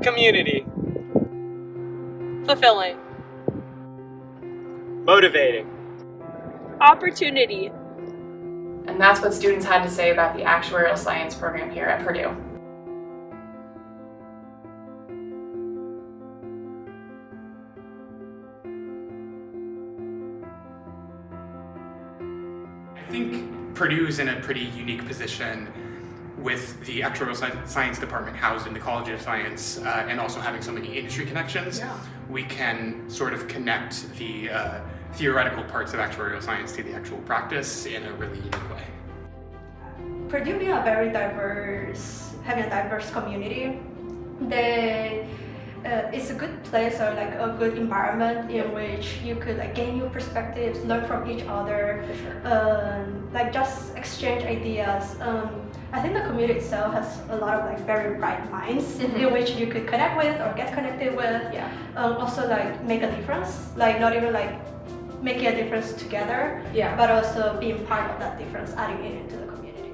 Community. Fulfilling. Motivating. Opportunity. And that's what students had to say about the actuarial science program here at Purdue. I think Purdue's in a pretty unique position with the actuarial science department housed in the College of Science and also having so many industry connections. Yeah. We can sort of connect the theoretical parts of actuarial science to the actual practice in a really unique way. Purdue being having a diverse community, it's a good place or like a good environment in which you could like gain new perspectives, learn from each other, like just exchange ideas. I think the community itself has a lot of like very bright minds in which you could connect with or get connected with. Yeah. Also like make a difference, like not even like making a difference together, Yeah. but also being part of that difference, adding it into the community.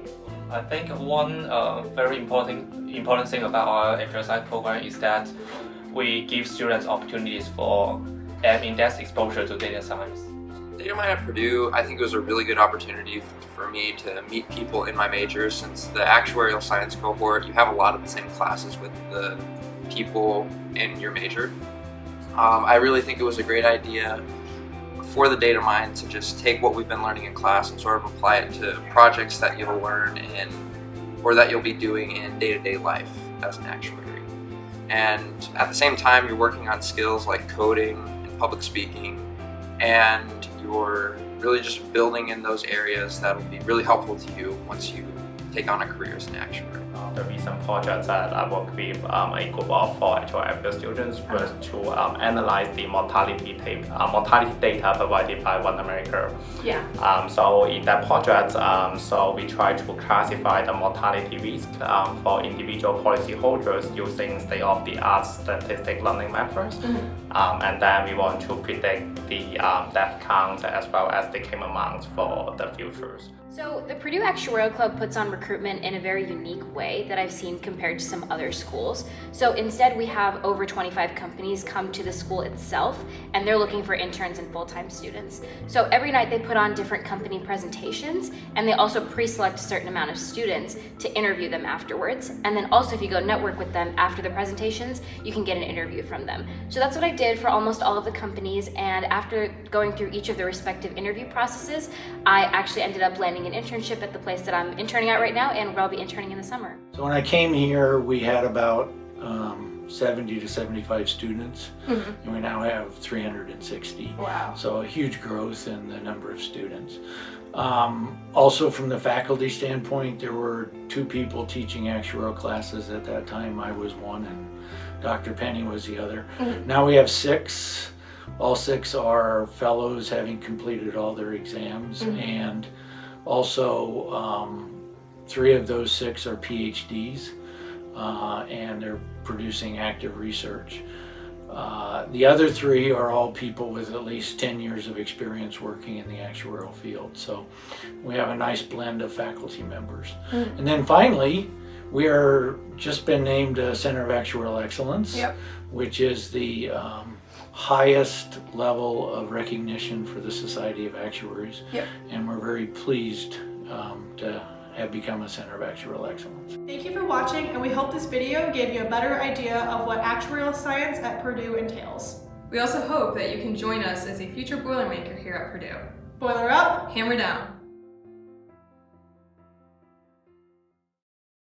I think one very important thing about our actuarial science program is that we give students opportunities for an in-depth exposure to data science. Data Mine at Purdue, I think it was a really good opportunity for me to meet people in my major. Since the actuarial science cohort, you have a lot of the same classes with the people in your major. I really think it was a great idea for the Data Mine to just take what we've been learning in class and sort of apply it to projects that you'll learn in, or that you'll be doing in day-to-day life as an actuary. And at the same time, you're working on skills like coding and public speaking, and you're really just building in those areas that will be really helpful to you once you take on a career as an actuary. The recent project that I worked with a group of 4 actuarial students was to analyze the mortality data provided by One America. Yeah. So in that project, so we try to classify the mortality risk for individual policyholders using state-of-the-art statistic learning methods. And then we want to predict the death count as well as the claim amount for the futures. So the Purdue Actuarial Club puts on recruitment in a very unique way that I've seen compared to some other schools. So instead we have over 25 companies come to the school itself, and they're looking for interns and full-time students. So every night they put on different company presentations, and they also pre-select a certain amount of students to interview them afterwards. And then also if you go network with them after the presentations, you can get an interview from them. So that's what I did for almost all of the companies, and after going through each of the respective interview processes, I actually ended up landing an internship at the place that I'm interning at right now and where I'll be interning in the summer. So when I came here, we had about 70 to 75 students, and we now have 360. Wow. So a huge growth in the number of students. Also from the faculty standpoint, there were 2 people teaching actuarial classes at that time. I was one and Dr. Penny was the other. Now we have 6. All 6 are fellows having completed all their exams, and also 3 of those 6 are PhDs, and they're producing active research. The other 3 are all people with at least 10 years of experience working in the actuarial field. So we have a nice blend of faculty members. And then finally, we are just been named a Center of Actuarial Excellence, which is the highest level of recognition for the Society of Actuaries. And we're very pleased to have become a Center of Actuarial Excellence. Thank you for watching, and we hope this video gave you a better idea of what actuarial science at Purdue entails. We also hope that you can join us as a future Boilermaker here at Purdue. Boiler up, hammer down.